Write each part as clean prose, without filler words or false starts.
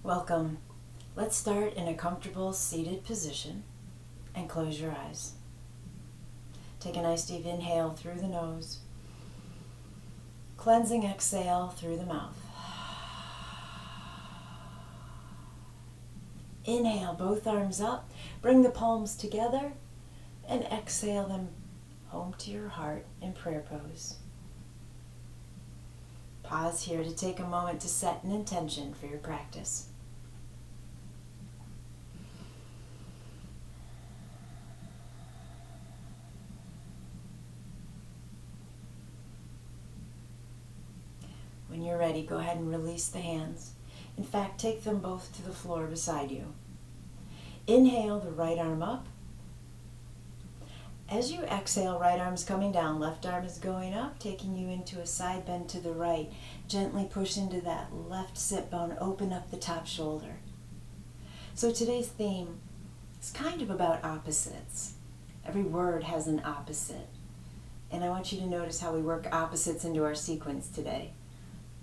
Welcome. Let's start in a comfortable seated position and close your eyes. Take a nice deep inhale through the nose. Cleansing exhale through the mouth. Inhale, both arms up. Bring the palms together and exhale them home to your heart in prayer pose. Pause here to take a moment to set an intention for your practice. When you're ready, go ahead and release the hands. In fact, take them both to the floor beside you. Inhale the right arm up. As you exhale, right arm's coming down, left arm is going up, taking you into a side bend to the right. Gently push into that left sit bone, open up the top shoulder. So today's theme is kind of about opposites. Every word has an opposite. And I want you to notice how we work opposites into our sequence today.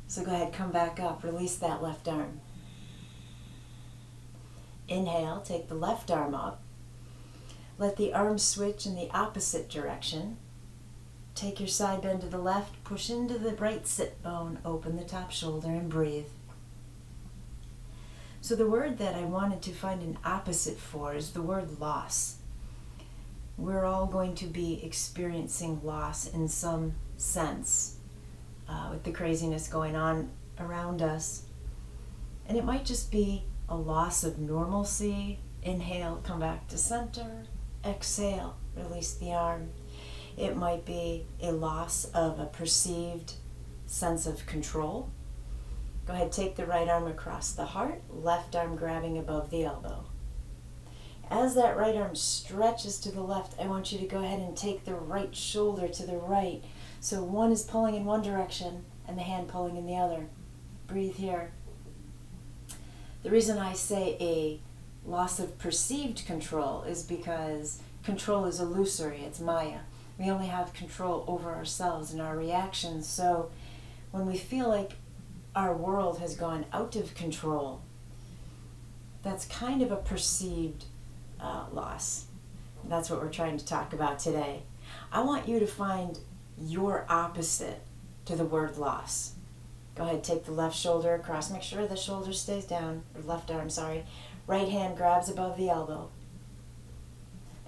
So go ahead, come back up, release that left arm. Inhale, take the left arm up. Let the arms switch in the opposite direction. Take your side bend to the left, push into the right sit bone, open the top shoulder and breathe. So the word that I wanted to find an opposite for is the word loss. We're all going to be experiencing loss in some sense. With the craziness going on around us. And it might just be a loss of normalcy. Inhale, come back to center. Exhale, release the arm. It might be a loss of a perceived sense of control. Go ahead, take the right arm across the heart, left arm grabbing above the elbow. As that right arm stretches to the left, I want you to go ahead and take the right shoulder to the right. So one is pulling in one direction and the hand pulling in the other. Breathe here. The reason I say a loss of perceived control is because control is illusory, it's Maya. We only have control over ourselves and our reactions. So when we feel like our world has gone out of control, that's kind of a perceived loss. That's what we're trying to talk about today. I want you to find your opposite to the word loss. Go ahead, take the left shoulder across. Make sure the shoulder stays down, or left arm, sorry. Right hand grabs above the elbow.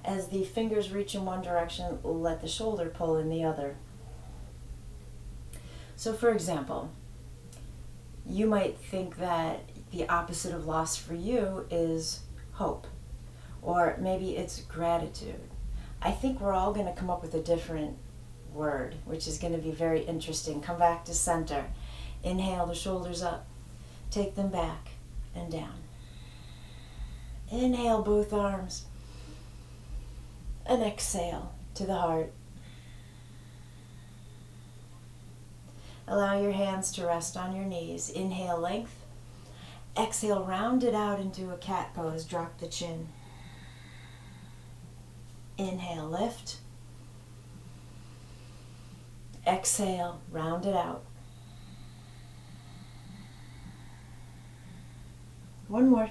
As the fingers reach in one direction, let the shoulder pull in the other. So for example, you might think that the opposite of loss for you is hope, or maybe it's gratitude. I think we're all going to come up with a different word, which is going to be very interesting. Come back to center. Inhale the shoulders up. Take them back and down. Inhale both arms. And exhale to the heart. Allow your hands to rest on your knees. Inhale length. Exhale, round it out into a cat pose. Drop the chin. Inhale, lift. Exhale, round it out. One more.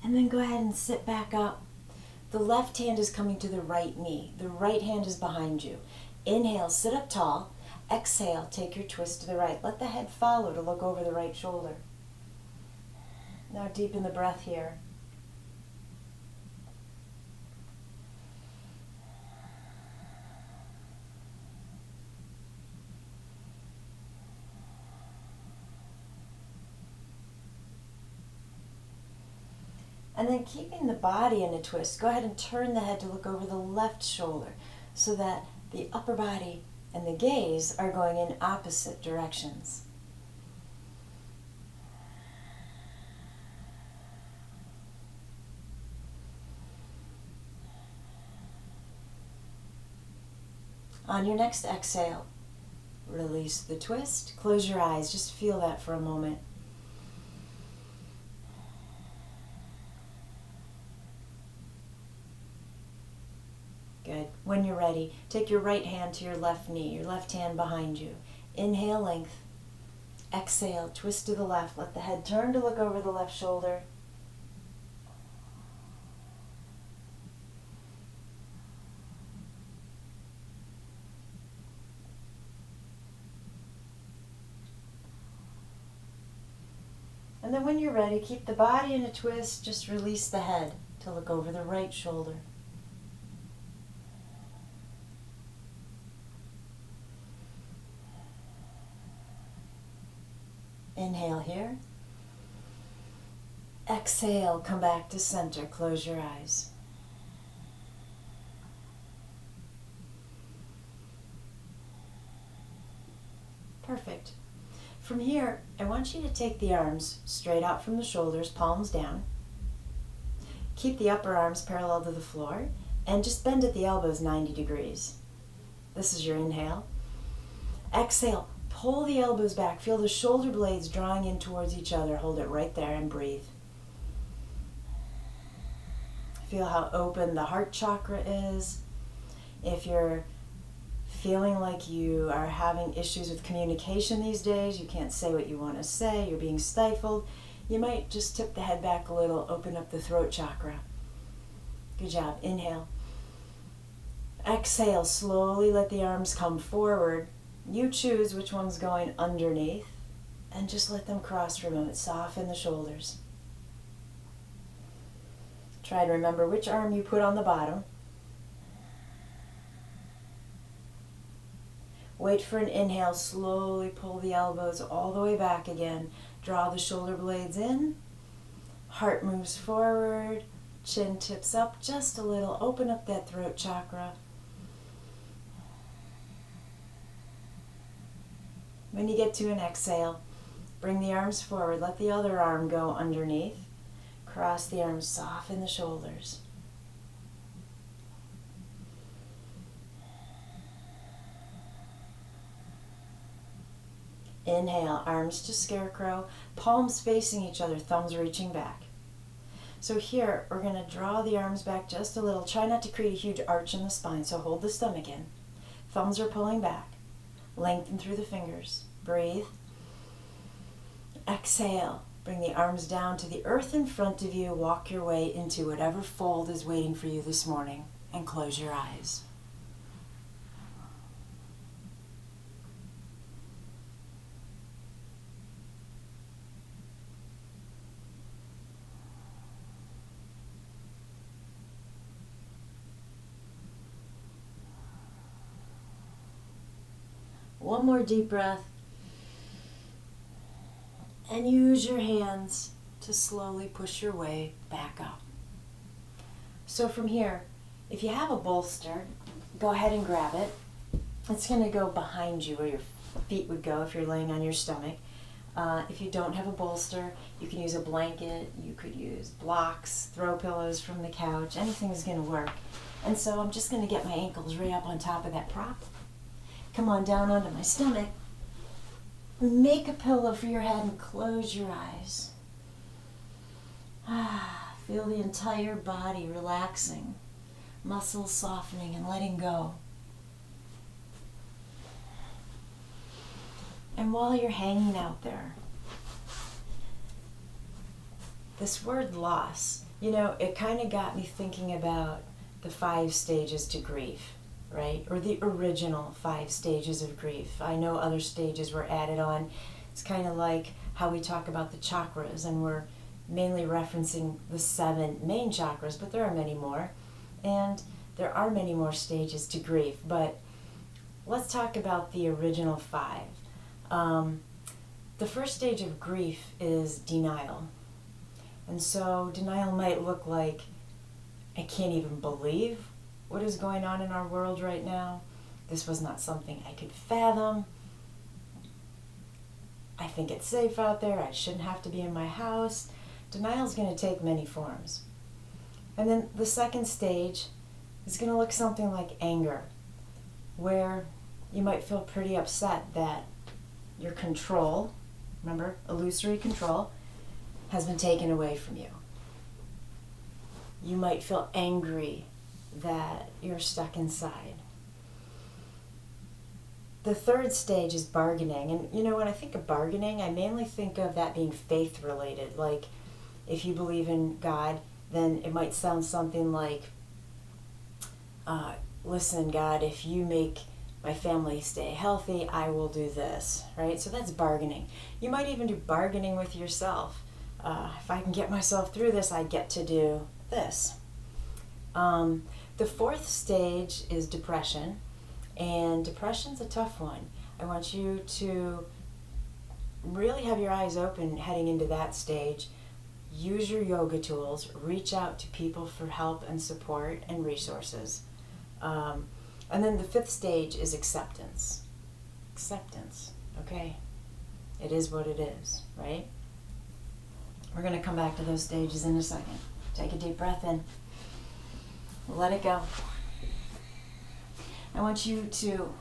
And then go ahead and sit back up. The left hand is coming to the right knee. The right hand is behind you. Inhale, sit up tall. Exhale, take your twist to the right. Let the head follow to look over the right shoulder. Now deepen the breath here. And then keeping the body in a twist, go ahead and turn the head to look over the left shoulder so that the upper body and the gaze are going in opposite directions. On your next exhale, release the twist. Close your eyes. Just feel that for a moment. Good. When you're ready, take your right hand to your left knee, your left hand behind you. Inhale, length. Exhale, twist to the left. Let the head turn to look over the left shoulder. And then when you're ready, keep the body in a twist. Just release the head to look over the right shoulder. Inhale here. Exhale, come back to center. Close your eyes. Perfect. From here, I want you to take the arms straight out from the shoulders, palms down. Keep the upper arms parallel to the floor and just bend at the elbows 90 degrees. This is your inhale. Exhale, pull the elbows back. Feel the shoulder blades drawing in towards each other. Hold it right there and breathe. Feel how open the heart chakra is. If you're feeling like you are having issues with communication these days, you can't say what you want to say, you're being stifled, you might just tip the head back a little, open up the throat chakra. Good job. Inhale. Exhale, slowly let the arms come forward. You choose which one's going underneath and just let them cross for a moment. Soften the shoulders. Try to remember which arm you put on the bottom. Wait for an inhale. Slowly pull the elbows all the way back again. Draw the shoulder blades in. Heart moves forward. Chin tips up just a little. Open up that throat chakra. When you get to an exhale, bring the arms forward. Let the other arm go underneath. Cross the arms. Soften the shoulders. Inhale, arms to scarecrow, palms facing each other, thumbs reaching back. So here, we're going to draw the arms back just a little. Try not to create a huge arch in the spine, so hold the stomach in. Thumbs are pulling back. Lengthen through the fingers. Breathe. Exhale. Bring the arms down to the earth in front of you. Walk your way into whatever fold is waiting for you this morning, and close your eyes. One more deep breath. And use your hands to slowly push your way back up. So from here, if you have a bolster, go ahead and grab it. It's going to go behind you where your feet would go if you're laying on your stomach. If you don't have a bolster, you can use a blanket, you could use blocks, throw pillows from the couch, anything is going to work. And so I'm just going to get my ankles right up on top of that prop. Come on down onto my stomach. Make a pillow for your head and close your eyes. Feel the entire body relaxing, muscles softening and letting go. And while you're hanging out there, this word loss, it kind of got me thinking about the 5 stages to grief. Right? Or the original 5 stages of grief. I know other stages were added on. It's kind of like how we talk about the chakras, and we're mainly referencing the 7 main chakras, but there are many more. And there are many more stages to grief, but let's talk about the original 5. The first stage of grief is denial. And so denial might look like, I can't even believe what is going on in our world right now. This was not something I could fathom. I think it's safe out there. I shouldn't have to be in my house. Denial is going to take many forms. And then the second stage is going to look something like anger, where you might feel pretty upset that your control, remember, illusory control, has been taken away from you. You might feel angry that you're stuck inside. The third stage is bargaining. And when I think of bargaining, I mainly think of that being faith related. Like if you believe in God, then it might sound something like, listen, God, if you make my family stay healthy, I will do this, right? So that's bargaining. You might even do bargaining with yourself. If I can get myself through this, I get to do this. The fourth stage is depression, and depression's a tough one. I want you to really have your eyes open heading into that stage. Use your yoga tools. Reach out to people for help and support and resources. And then the fifth stage is acceptance. Acceptance, okay? It is what it is, right? We're going to come back to those stages in a second. Take a deep breath in. Let it go. I want you to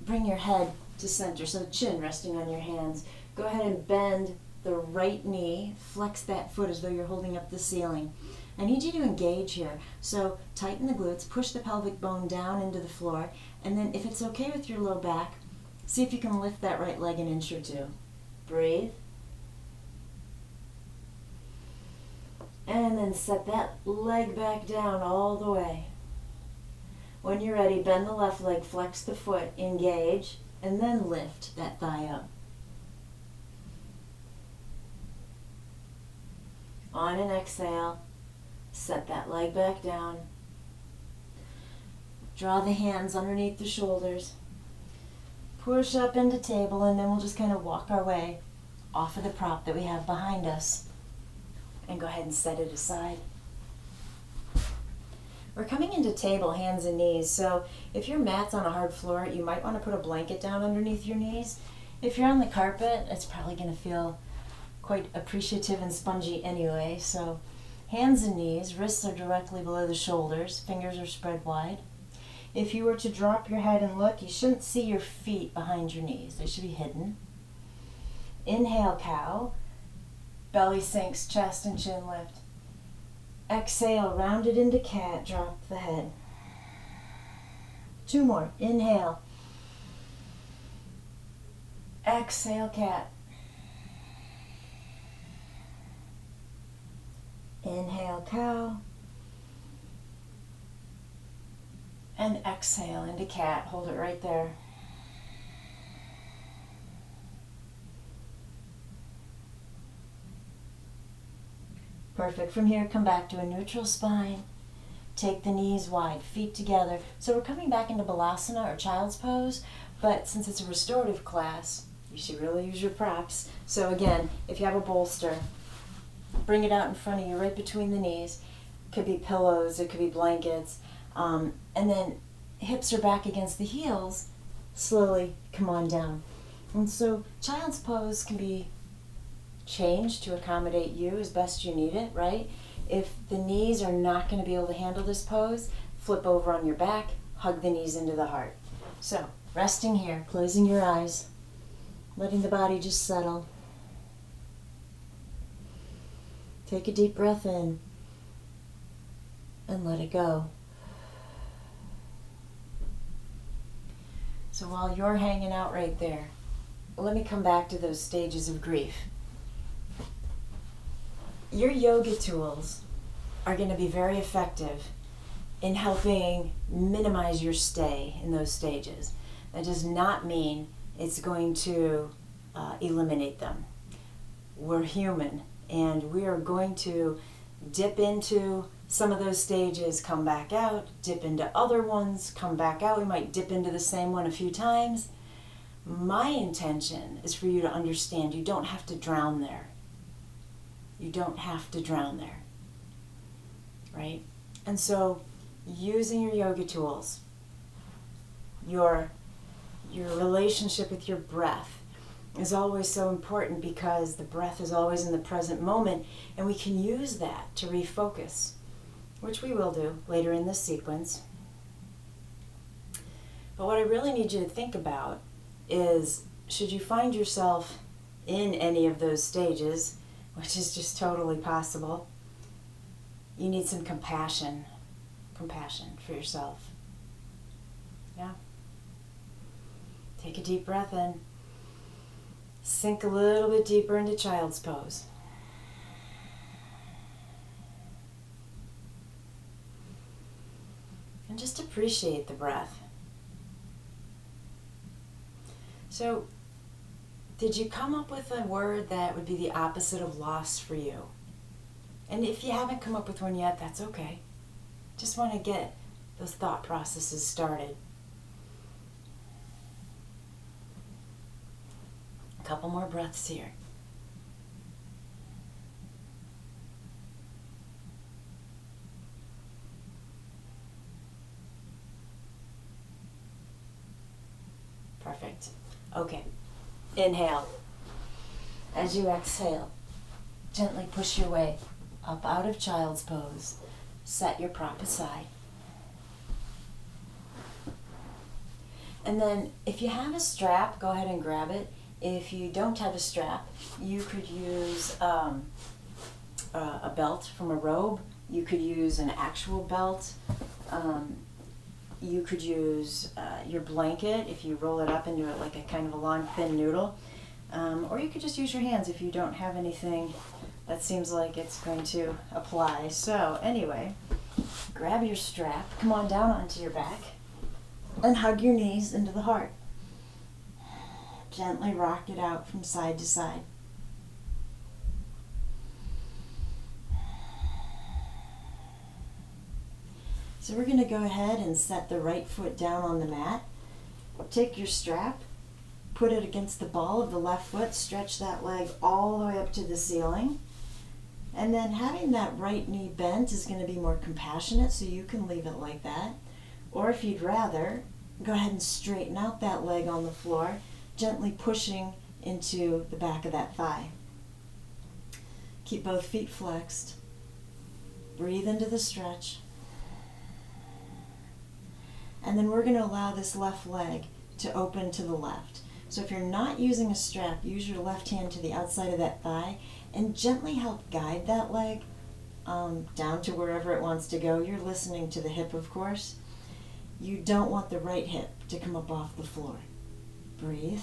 bring your head to center, so chin resting on your hands. Go ahead and bend the right knee. Flex that foot as though you're holding up the ceiling. I need you to engage here. So tighten the glutes, push the pelvic bone down into the floor, and then if it's okay with your low back, see if you can lift that right leg an inch or two. Breathe. And then set that leg back down all the way. When you're ready, bend the left leg, flex the foot, engage, and then lift that thigh up. On an exhale, set that leg back down. Draw the hands underneath the shoulders. Push up into table, and then we'll just kind of walk our way off of the prop that we have behind us. And go ahead and set it aside. We're coming into table, hands and knees. So if your mat's on a hard floor, you might want to put a blanket down underneath your knees. If you're on the carpet, it's probably going to feel quite appreciative and spongy anyway. So hands and knees, wrists are directly below the shoulders, fingers are spread wide. If you were to drop your head and look, you shouldn't see your feet behind your knees. They should be hidden. Inhale, cow. Belly sinks, chest and chin lift. Exhale, round it into cat, drop the head. 2 more. Inhale. Exhale, cat. Inhale, cow. And exhale into cat. Hold it right there. Perfect. From here, come back to a neutral spine. Take the knees wide, feet together. So we're coming back into Balasana or child's pose, but since it's a restorative class, you should really use your props. So again, if you have a bolster, bring it out in front of you, right between the knees. It could be pillows, it could be blankets. And then hips are back against the heels. Slowly come on down. And so child's pose can be changed to accommodate you as best you need it, right? If the knees are not going to be able to handle this pose, flip over on your back, hug the knees into the heart. So, resting here, closing your eyes, letting the body just settle. Take a deep breath in and let it go. So while you're hanging out right there, let me come back to those stages of grief. Your yoga tools are going to be very effective in helping minimize your stay in those stages. That does not mean it's going to eliminate them. We're human, and we are going to dip into some of those stages, come back out, dip into other ones, come back out. We might dip into the same one a few times. My intention is for you to understand you don't have to drown there. You don't have to drown there, right? And so using your yoga tools, your relationship with your breath is always so important, because the breath is always in the present moment, and we can use that to refocus, which we will do later in this sequence. But what I really need you to think about is, should you find yourself in any of those stages, which is just totally possible, you need some compassion compassion for yourself. Yeah. Take a deep breath in. Sink a little bit deeper into child's pose. And just appreciate the breath. So, did you come up with a word that would be the opposite of loss for you? And if you haven't come up with one yet, that's okay. Just want to get those thought processes started. A couple more breaths here. Perfect. Okay. Inhale. As you exhale, gently push your way up out of child's pose. Set your prop aside. And then if you have a strap, go ahead and grab it. If you don't have a strap, you could use a belt from a robe. You could use an actual belt. You could use your blanket if you roll it up into like a kind of a long thin noodle. Or you could just use your hands if you don't have anything that seems like it's going to apply. So anyway, grab your strap, come on down onto your back, and hug your knees into the heart. Gently rock it out from side to side. So we're going to go ahead and set the right foot down on the mat. Take your strap, put it against the ball of the left foot, stretch that leg all the way up to the ceiling. And then having that right knee bent is going to be more compassionate, so you can leave it like that. Or if you'd rather, go ahead and straighten out that leg on the floor, gently pushing into the back of that thigh. Keep both feet flexed. Breathe into the stretch. And then we're going to allow this left leg to open to the left. So if you're not using a strap, use your left hand to the outside of that thigh and gently help guide that leg down to wherever it wants to go. You're listening to the hip, of course. You don't want the right hip to come up off the floor. Breathe.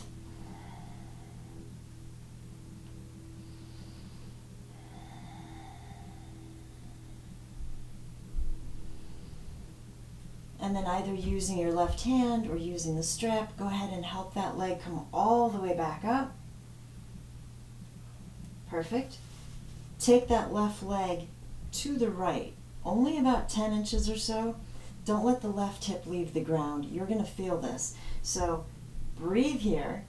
And then either using your left hand or using the strap, go ahead and help that leg come all the way back up. Perfect. Take that left leg to the right, only about 10 inches or so. Don't let the left hip leave the ground. You're going to feel this. So breathe here.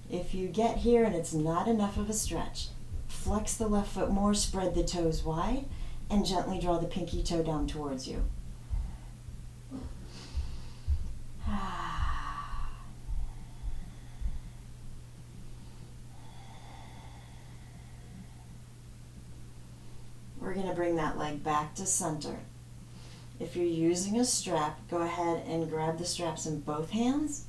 If you get here and it's not enough of a stretch, flex the left foot more, spread the toes wide, and gently draw the pinky toe down towards you. We're going to bring that leg back to center. If you're using a strap, go ahead and grab the straps in both hands.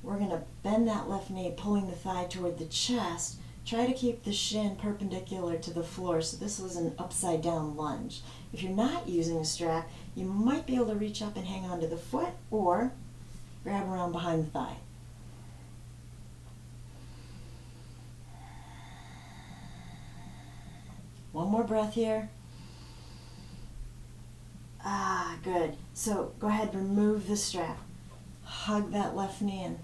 We're going to bend that left knee, pulling the thigh toward the chest. Try to keep the shin perpendicular to the floor, so this was an upside down lunge. If you're not using a strap, you might be able to reach up and hang onto the foot or grab around behind the thigh. One more breath here. Good. So go ahead, remove the strap. Hug that left knee in.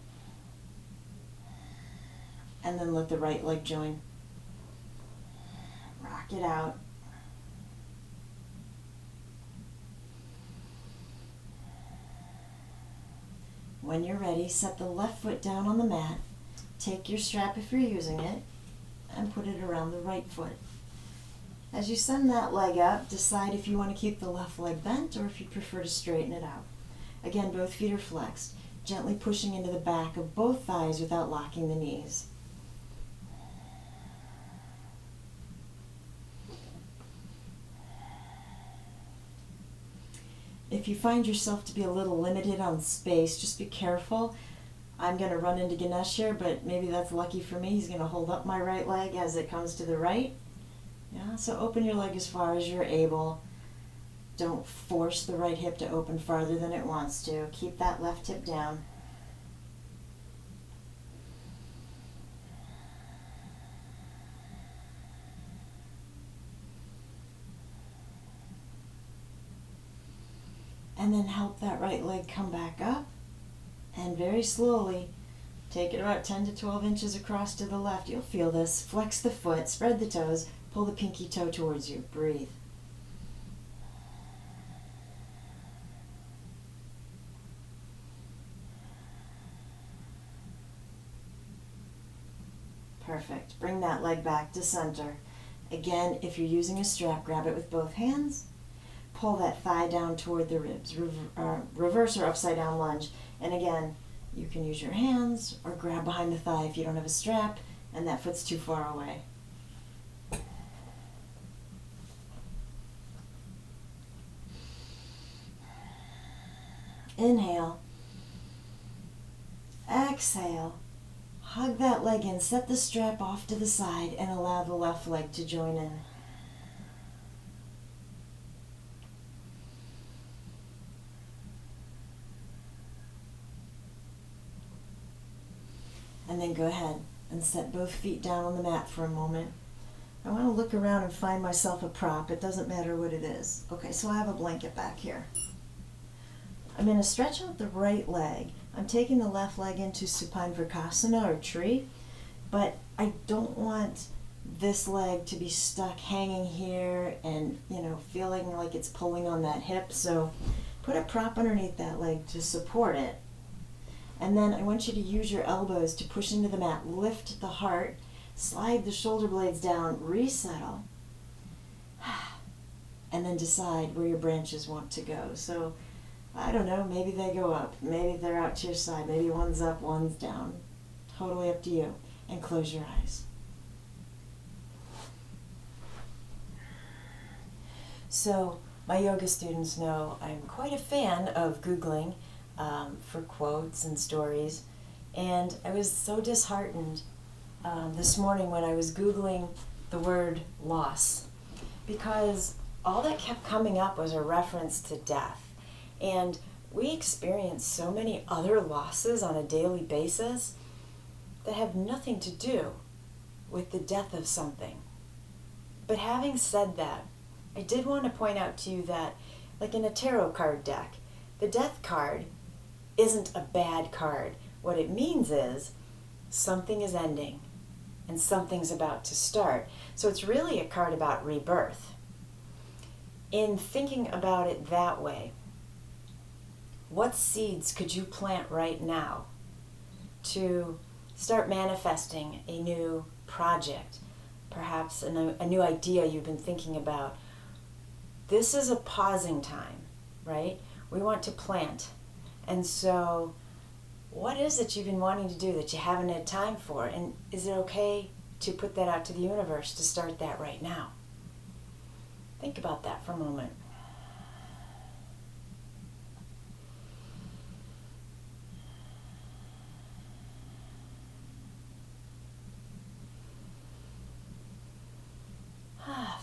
And then let the right leg join. Rock it out. When you're ready, set the left foot down on the mat. Take your strap if you're using it and put it around the right foot. As you send that leg up, decide if you want to keep the left leg bent or if you prefer to straighten it out. Again, both feet are flexed, gently pushing into the back of both thighs without locking the knees. If you find yourself to be a little limited on space, just be careful. I'm going to run into Ganesh here, but maybe that's lucky for me. He's going to hold up my right leg as it comes to the right. Yeah, so open your leg as far as you're able. Don't force the right hip to open farther than it wants to. Keep that left hip down. And then help that right leg come back up, and very slowly take it about 10 to 12 inches across to the left. You'll feel this. Flex the foot, spread the toes, pull the pinky toe towards you. Breathe. Perfect. Bring that leg back to center. Again, if you're using a strap, grab it with both hands. Pull that thigh down toward the ribs. Reverse or upside down lunge. And again, you can use your hands or grab behind the thigh if you don't have a strap and that foot's too far away. Inhale. Exhale. Hug that leg in. Set the strap off to the side and allow the left leg to join in. And then go ahead and set both feet down on the mat for a moment. I want to look around and find myself a prop. It doesn't matter what it is. Okay, so I have a blanket back here. I'm going to stretch out the right leg. I'm taking the left leg into supine vrksasana or tree, but I don't want this leg to be stuck hanging here and, feeling like it's pulling on that hip. So put a prop underneath that leg to support it. And then I want you to use your elbows to push into the mat. Lift the heart, slide the shoulder blades down, resettle, and then decide where your branches want to go. So, I don't know, maybe they go up, maybe they're out to your side, maybe one's up, one's down. Totally up to you. And close your eyes. So, my yoga students know I'm quite a fan of Googling for quotes and stories, and I was so disheartened this morning when I was Googling the word loss, because all that kept coming up was a reference to death, and we experience so many other losses on a daily basis that have nothing to do with the death of something. But having said that, I did want to point out to you that, like in a tarot card deck, the death card isn't a bad card. What it means is something is ending and something's about to start. So it's really a card about rebirth. In thinking about it that way, what seeds could you plant right now to start manifesting a new project, perhaps a new idea you've been thinking about? This is a pausing time, right? We want to plant. And so, what is it you've been wanting to do that you haven't had time for? And is it okay to put that out to the universe to start that right now? Think about that for a moment.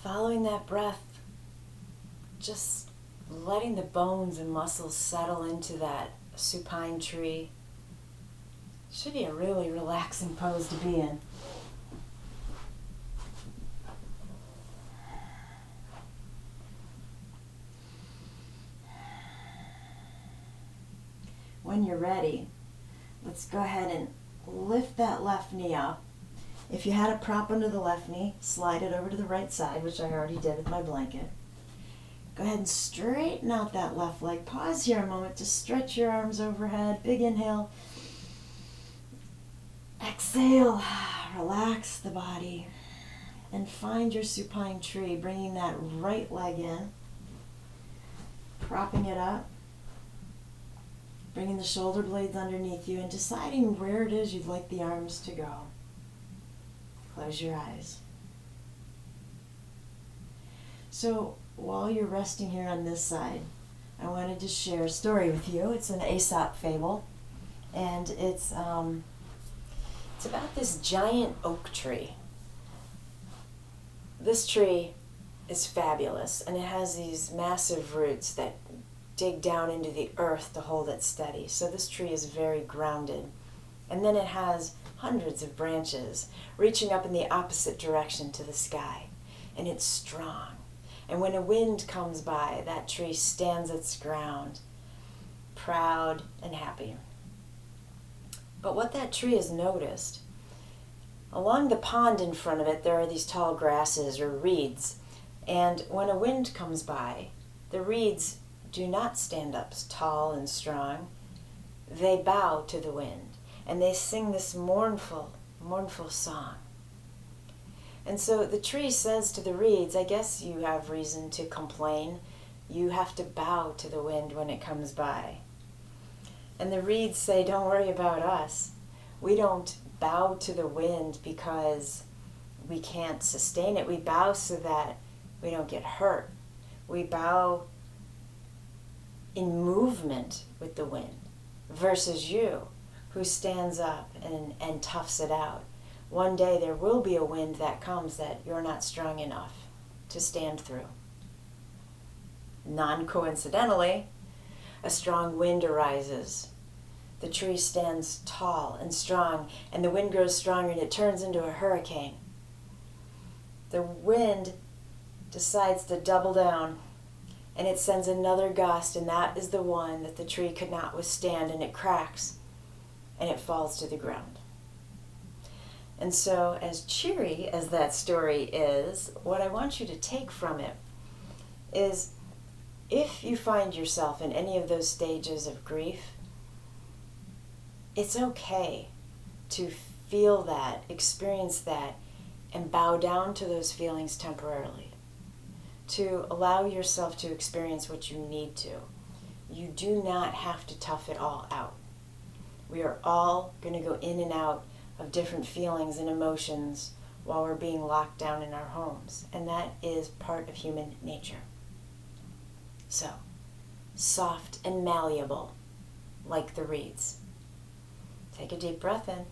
Following that breath, just letting the bones and muscles settle into that supine tree. Should be a really relaxing pose to be in. When you're ready, let's go ahead and lift that left knee up. If you had a prop under the left knee, slide it over to the right side, which I already did with my blanket. Go ahead and straighten out that left leg. Pause here a moment to stretch your arms overhead. Big inhale. Exhale. Relax the body. And find your supine tree, bringing that right leg in. Propping it up. Bringing the shoulder blades underneath you and deciding where it is you'd like the arms to go. Close your eyes. So, while you're resting here on this side, I wanted to share a story with you. It's an Aesop fable, and it's about this giant oak tree. This tree is fabulous, and it has these massive roots that dig down into the earth to hold it steady. So this tree is very grounded. And then it has hundreds of branches reaching up in the opposite direction to the sky. And it's strong. And when a wind comes by, that tree stands its ground, proud and happy. But what that tree has noticed, along the pond in front of it, there are these tall grasses or reeds. And when a wind comes by, the reeds do not stand up tall and strong. They bow to the wind, and they sing this mournful, mournful song. And so the tree says to the reeds, I guess you have reason to complain. You have to bow to the wind when it comes by. And the reeds say, don't worry about us. We don't bow to the wind because we can't sustain it. We bow so that we don't get hurt. We bow in movement with the wind versus you, who stands up and toughs it out. One day there will be a wind that comes that you're not strong enough to stand through. Non-coincidentally, a strong wind arises. The tree stands tall and strong, and the wind grows stronger, and it turns into a hurricane. The wind decides to double down, and it sends another gust, and that is the one that the tree could not withstand, and it cracks, and it falls to the ground. And so, as cheery as that story is, what I want you to take from it is, if you find yourself in any of those stages of grief, it's okay to feel that, experience that, and bow down to those feelings temporarily. To allow yourself to experience what you need to. You do not have to tough it all out. We are all going to go in and out of different feelings and emotions while we're being locked down in our homes. And that is part of human nature. So, soft and malleable, like the reeds. Take a deep breath in.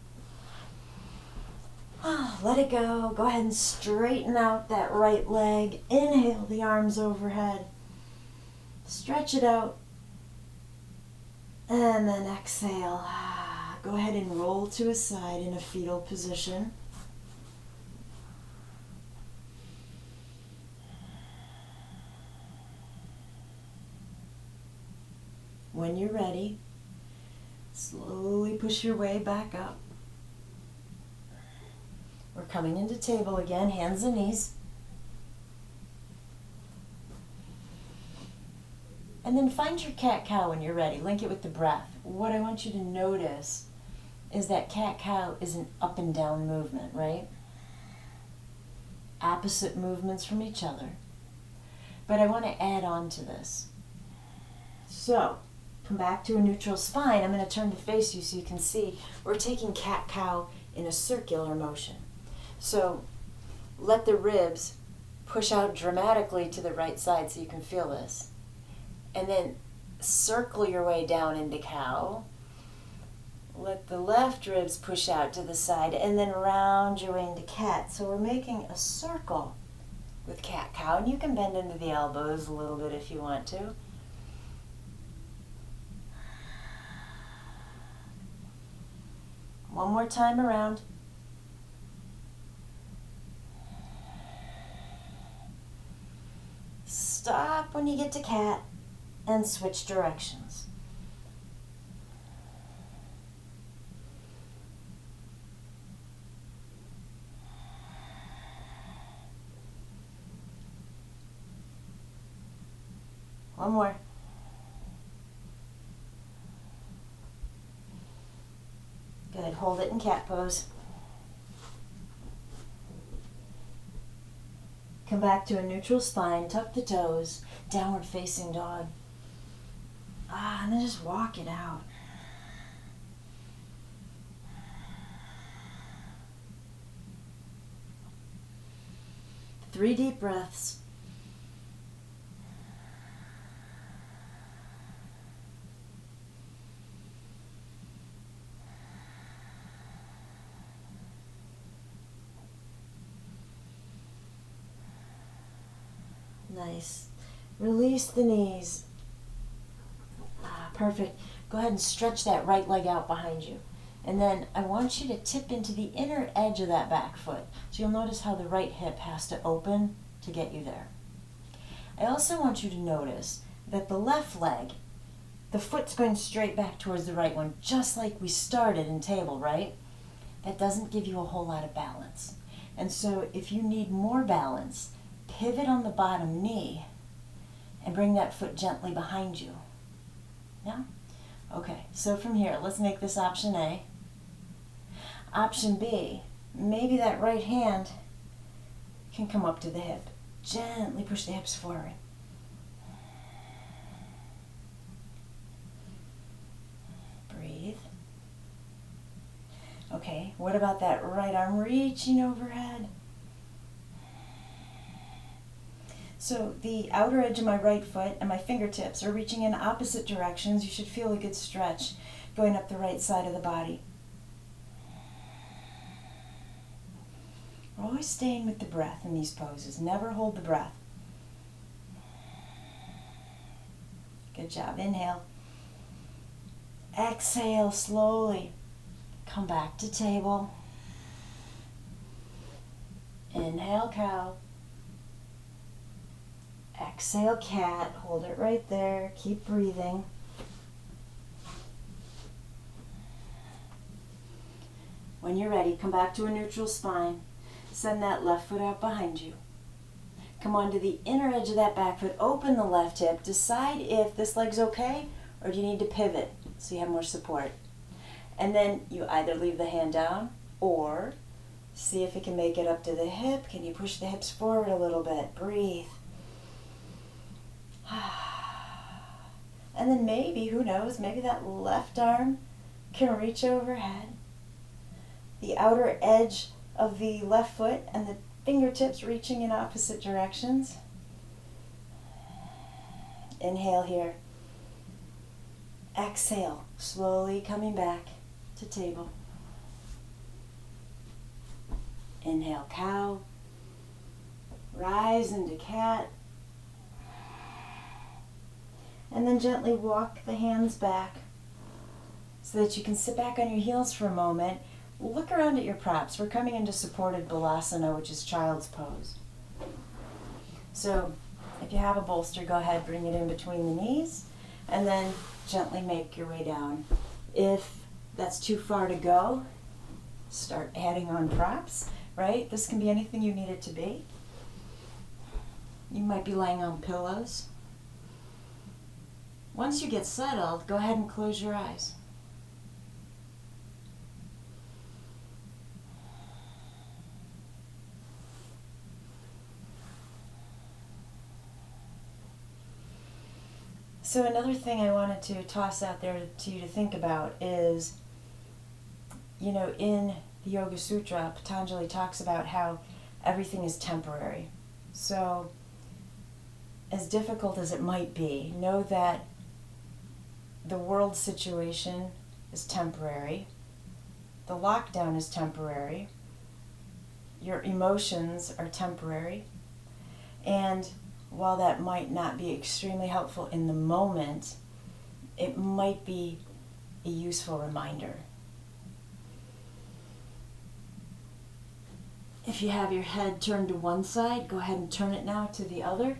Let it go. Go ahead and straighten out that right leg. Inhale the arms overhead. Stretch it out. And then exhale. Go ahead and roll to a side in a fetal position. When you're ready, slowly push your way back up. We're coming into table again, hands and knees. And then find your cat-cow when you're ready. Link it with the breath. What I want you to notice is that cat-cow is an up and down movement, right? Opposite movements from each other. But I want to add on to this. So, come back to a neutral spine. I'm going to turn to face you so you can see. We're taking cat-cow in a circular motion. So let the ribs push out dramatically to the right side so you can feel this. And then circle your way down into cow. Let the left ribs push out to the side and then round your way into cat. So we're making a circle with cat-cow. And you can bend into the elbows a little bit if you want to. One more time around. Stop when you get to cat and switch directions. One more. Good. Hold it in cat pose. Come back to a neutral spine, tuck the toes, downward facing dog. And then just walk it out. Three deep breaths. Nice. Release the knees. Perfect. Go ahead and stretch that right leg out behind you. And then I want you to tip into the inner edge of that back foot. So you'll notice how the right hip has to open to get you there. I also want you to notice that the left leg, the foot's going straight back towards the right one, just like we started in table, right? That doesn't give you a whole lot of balance. And so if you need more balance, pivot on the bottom knee and bring that foot gently behind you. Yeah? Okay, so from here, let's make this option A. Option B, maybe that right hand can come up to the hip. Gently push the hips forward. Breathe. Okay, what about that right arm reaching overhead? So the outer edge of my right foot and my fingertips are reaching in opposite directions. You should feel a good stretch going up the right side of the body. We're always staying with the breath in these poses. Never hold the breath. Good job. Inhale. Exhale slowly. Come back to table. Inhale, cow. Exhale, cat. Hold it right there. Keep breathing. When you're ready, come back to a neutral spine. Send that left foot out behind you. Come onto the inner edge of that back foot. Open the left hip. Decide if this leg's okay or do you need to pivot so you have more support. And then you either leave the hand down or see if it can make it up to the hip. Can you push the hips forward a little bit? Breathe. And then maybe, who knows, maybe that left arm can reach overhead. The outer edge of the left foot and the fingertips reaching in opposite directions. Inhale here. Exhale, slowly coming back to table. Inhale, cow. Rise into cat. And then gently walk the hands back so that you can sit back on your heels for a moment. Look around at your props. We're coming into supported Balasana, which is child's pose. So if you have a bolster, go ahead, bring it in between the knees, and then gently make your way down. If that's too far to go, start adding on props, right? This can be anything you need it to be. You might be laying on pillows. Once you get settled, go ahead and close your eyes. So another thing I wanted to toss out there to you to think about is, in the Yoga Sutra, Patanjali talks about how everything is temporary. So as difficult as it might be, know that the world situation is temporary. The lockdown is temporary. Your emotions are temporary. And while that might not be extremely helpful in the moment, it might be a useful reminder. If you have your head turned to one side, go ahead and turn it now to the other.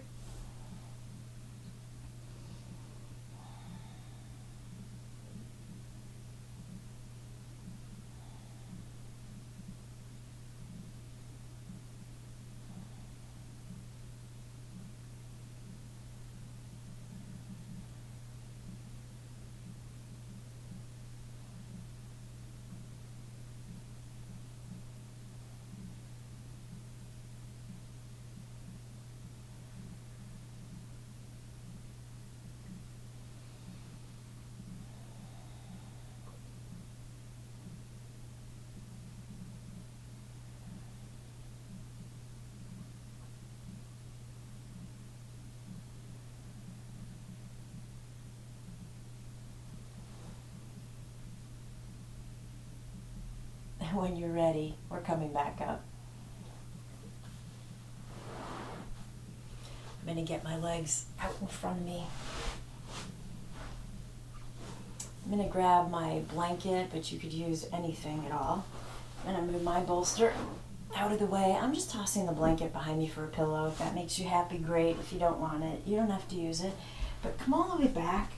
When you're ready, we're coming back up. I'm going to get my legs out in front of me. I'm going to grab my blanket, but you could use anything at all. I'm going to move my bolster out of the way. I'm just tossing the blanket behind me for a pillow. If that makes you happy, great. If you don't want it, you don't have to use it. But come all the way back.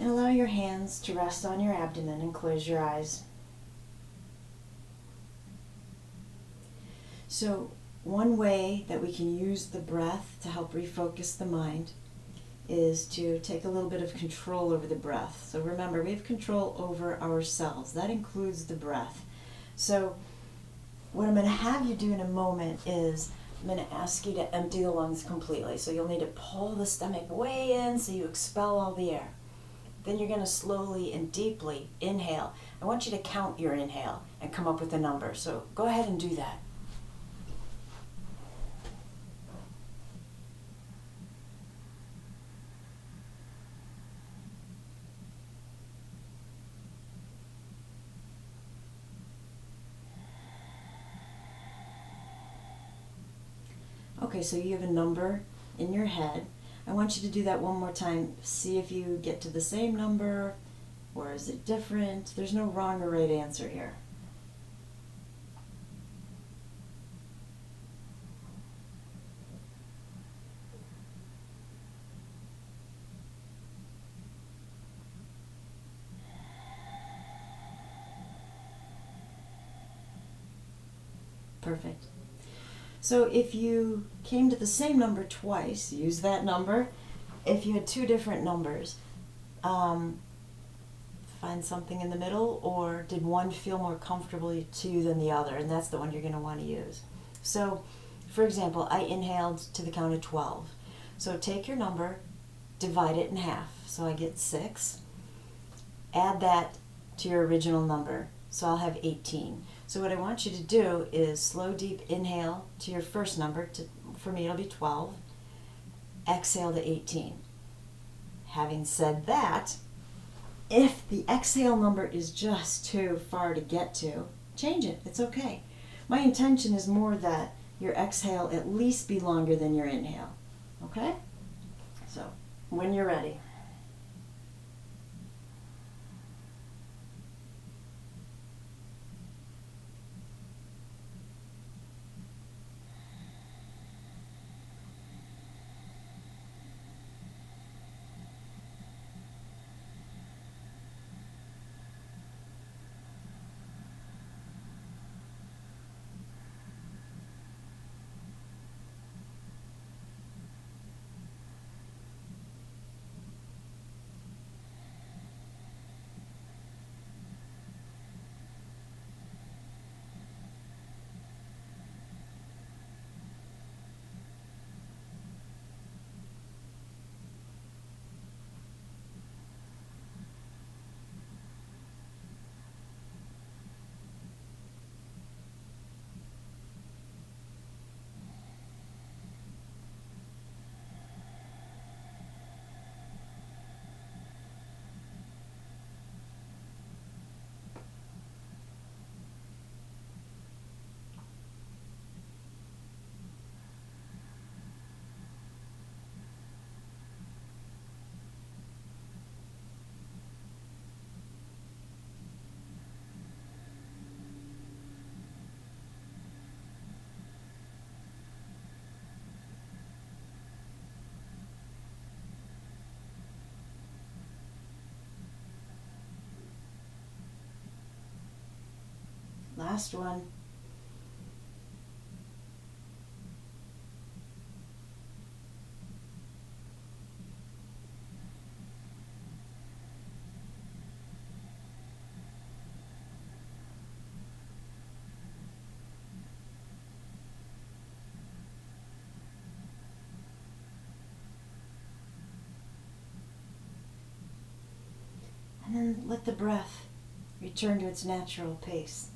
And allow your hands to rest on your abdomen and close your eyes. So, one way that we can use the breath to help refocus the mind is to take a little bit of control over the breath. So remember, we have control over ourselves. That includes the breath. So what I'm going to have you do in a moment is I'm going to ask you to empty the lungs completely. So you'll need to pull the stomach way in so you expel all the air. Then you're going to slowly and deeply inhale. I want you to count your inhale and come up with a number. So go ahead and do that. Okay, so you have a number in your head. I want you to do that one more time. See if you get to the same number, or is it different? There's no wrong or right answer here. Perfect. So if you came to the same number twice, use that number. If you had two different numbers, find something in the middle, or did one feel more comfortable to you than the other? And that's the one you're going to want to use. So, for example, I inhaled to the count of 12. So take your number, divide it in half. So I get 6. Add that to your original number. So I'll have 18. So what I want you to do is slow, deep inhale to your first number. For me, it'll be 12. Exhale to 18. Having said that, if the exhale number is just too far to get to, change it. It's okay. My intention is more that your exhale at least be longer than your inhale. Okay? So, when you're ready. Last one. And then let the breath return to its natural pace.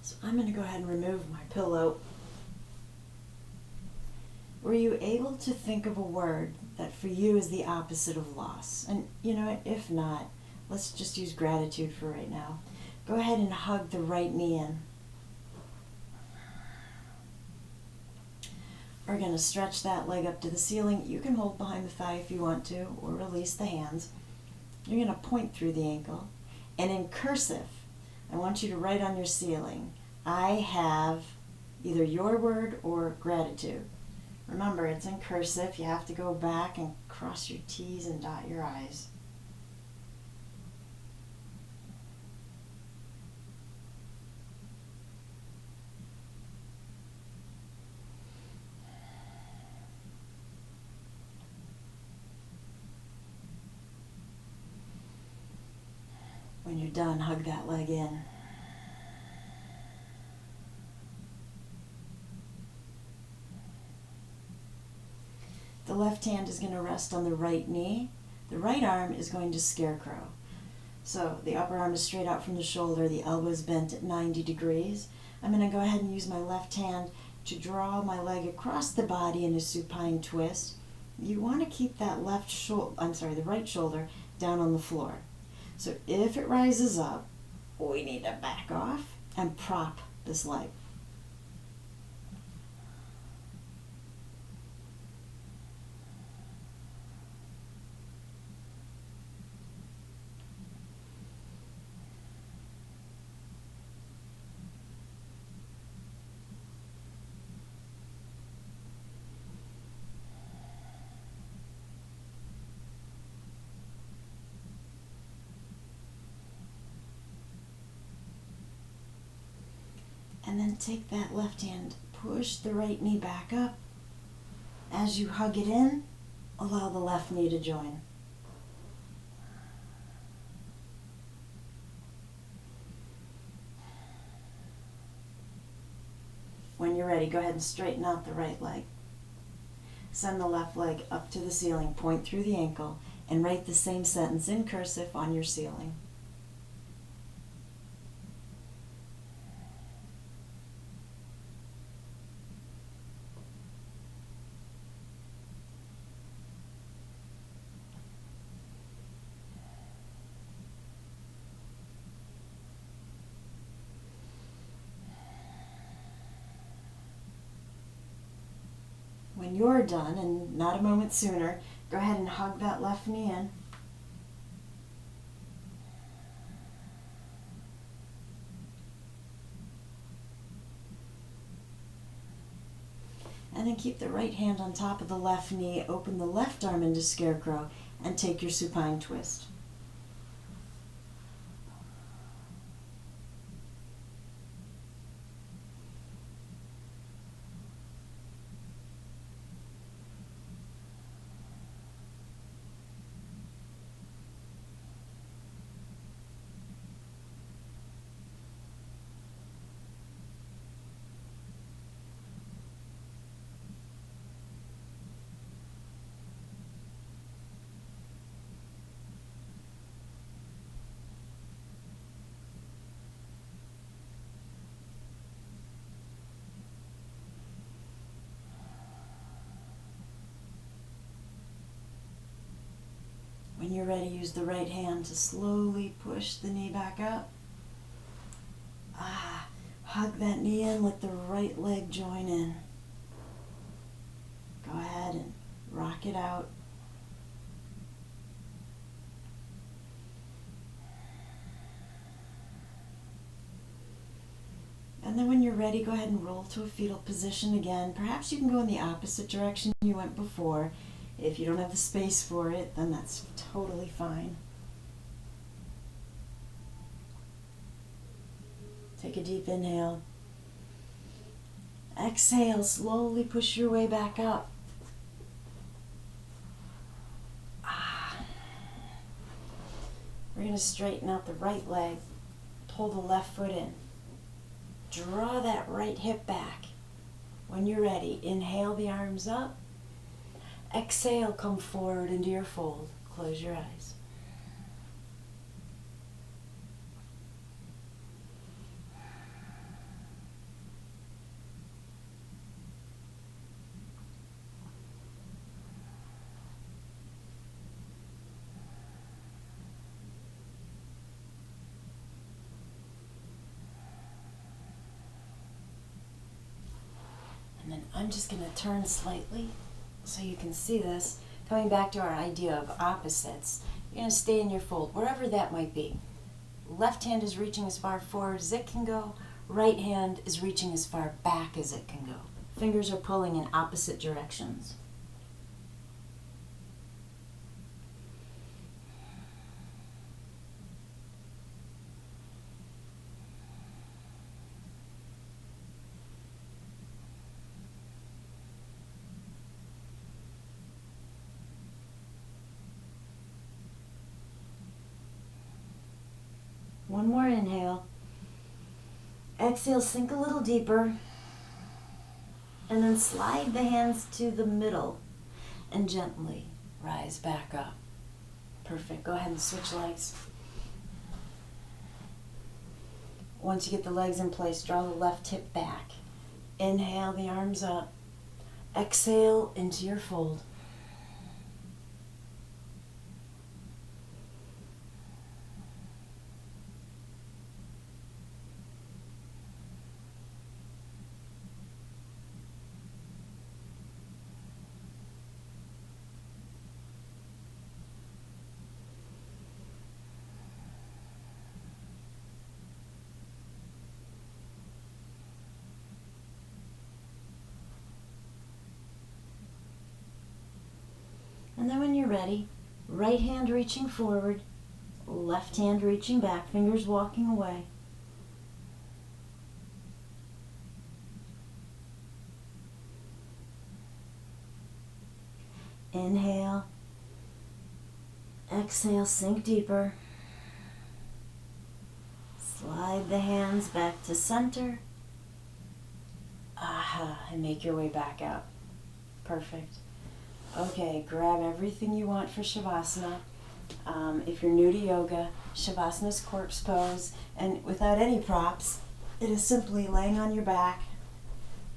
So I'm going to go ahead and remove my pillow. were you able to think of a word that for you is the opposite of loss? And you know what, if not, let's just use gratitude for right now. Go ahead and hug the right knee in. We're going to stretch that leg up to the ceiling. You can hold behind the thigh if you want to, or release the hands. You're going to point through the ankle. And in cursive, I want you to write on your ceiling, I have either your word or gratitude. Remember, it's in cursive. You have to go back and cross your T's and dot your I's. When you're done, hug that leg in. The left hand is going to rest on the right knee. The right arm is going to scarecrow. So the upper arm is straight out from the shoulder, the elbow is bent at 90 degrees. I'm going to go ahead and use my left hand to draw my leg across the body in a supine twist. You want to keep that the right shoulder down on the floor. So if it rises up, we need to back off and prop this leg. And then take that left hand, push the right knee back up. As you hug it in, allow the left knee to join. When you're ready, go ahead and straighten out the right leg. Send the left leg up to the ceiling, point through the ankle, and write the same sentence in cursive on your ceiling. When you're done, and not a moment sooner, go ahead and hug that left knee in. And then keep the right hand on top of the left knee, open the left arm into scarecrow, and take your supine twist. When you're ready, use the right hand to slowly push the knee back up. Hug that knee in, let the right leg join in. Go ahead and rock it out. And then when you're ready, go ahead and roll to a fetal position again. Perhaps you can go in the opposite direction you went before. If you don't have the space for it, then that's totally fine. Take a deep inhale. Exhale, slowly push your way back up. We're going to straighten out the right leg. Pull the left foot in. Draw that right hip back. When you're ready, inhale the arms up. Exhale, come forward into your fold. Close your eyes. And then I'm just going to turn slightly so you can see this. Coming back to our idea of opposites, you're going to stay in your fold, wherever that might be. Left hand is reaching as far forward as it can go. Right hand is reaching as far back as it can go. Fingers are pulling in opposite directions. One more inhale. Exhale, sink a little deeper. And then slide the hands to the middle and gently rise back up. Perfect. Go ahead and switch legs. Once you get the legs in place, draw the left hip back. Inhale the arms up. Exhale into your fold. And then when you're ready, right hand reaching forward, left hand reaching back, fingers walking away. Inhale, exhale, sink deeper. Slide the hands back to center. And make your way back out. Perfect. Okay, grab everything you want for Shavasana. If you're new to yoga, Shavasana is corpse pose, and without any props, it is simply laying on your back,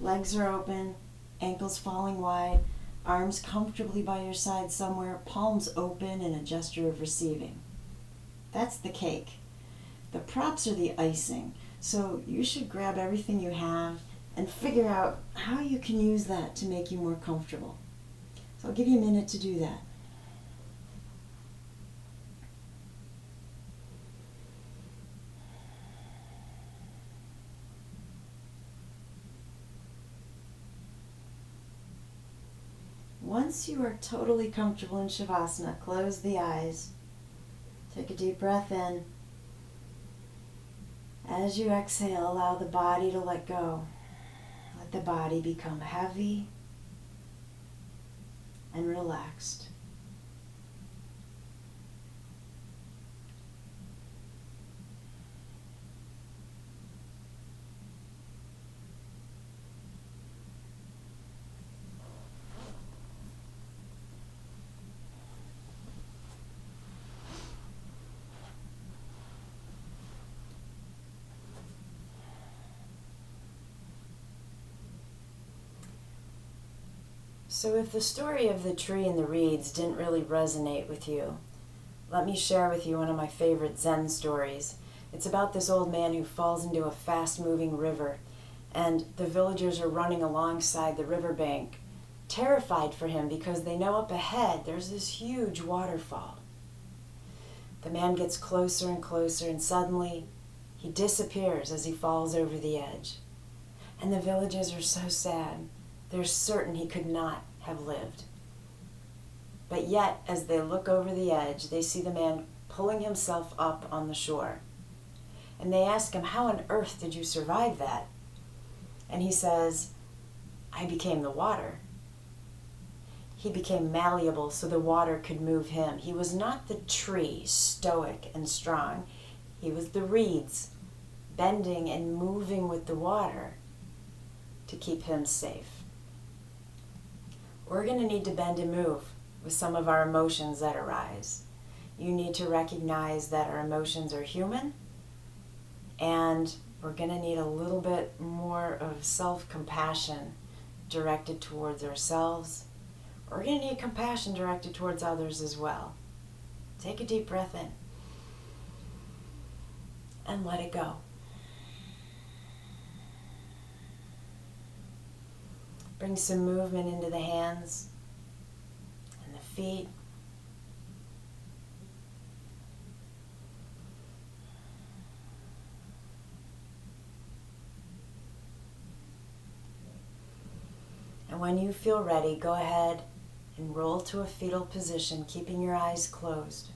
legs are open, ankles falling wide, arms comfortably by your side somewhere, palms open in a gesture of receiving. That's the cake. The props are the icing, so you should grab everything you have and figure out how you can use that to make you more comfortable. So I'll give you a minute to do that. Once you are totally comfortable in Shavasana, close the eyes. Take a deep breath in. As you exhale, allow the body to let go. Let the body become heavy and relaxed. So if the story of the tree and the reeds didn't really resonate with you, let me share with you one of my favorite Zen stories. It's about this old man who falls into a fast-moving river, and the villagers are running alongside the riverbank, terrified for him because they know up ahead there's this huge waterfall. The man gets closer and closer, and suddenly he disappears as he falls over the edge. And the villagers are so sad. They're certain he could not have lived. But yet, as they look over the edge, they see the man pulling himself up on the shore. And they ask him, "How on earth did you survive that?" And he says, "I became the water." He became malleable so the water could move him. He was not the tree, stoic and strong. He was the reeds, bending and moving with the water to keep him safe. We're going to need to bend and move with some of our emotions that arise. You need to recognize that our emotions are human, and we're going to need a little bit more of self-compassion directed towards ourselves. We're going to need compassion directed towards others as well. Take a deep breath in and let it go. Bring some movement into the hands and the feet. And when you feel ready, go ahead and roll to a fetal position, keeping your eyes closed.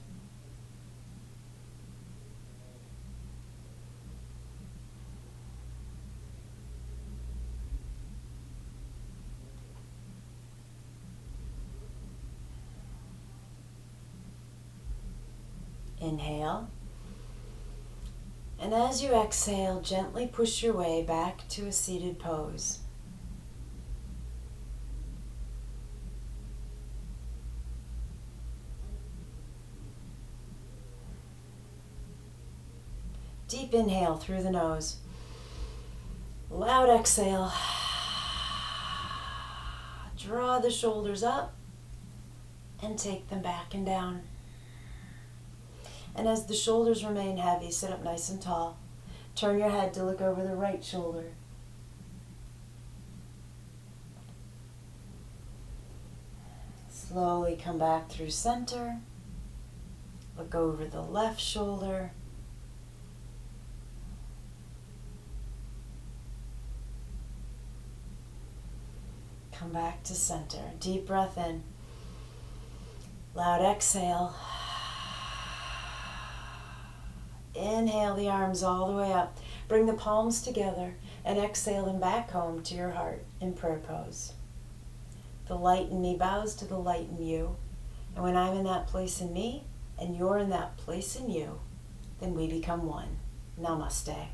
Inhale. And as you exhale, gently push your way back to a seated pose. Deep inhale through the nose. Loud exhale. Draw the shoulders up and take them back and down. And as the shoulders remain heavy, sit up nice and tall. Turn your head to look over the right shoulder. Slowly come back through center. Look over the left shoulder. Come back to center. Deep breath in. Loud exhale. Inhale the arms all the way up. Bring the palms together and exhale them back home to your heart in prayer pose. The light in me bows to the light in you. And when I'm in that place in me and you're in that place in you, then we become one. Namaste.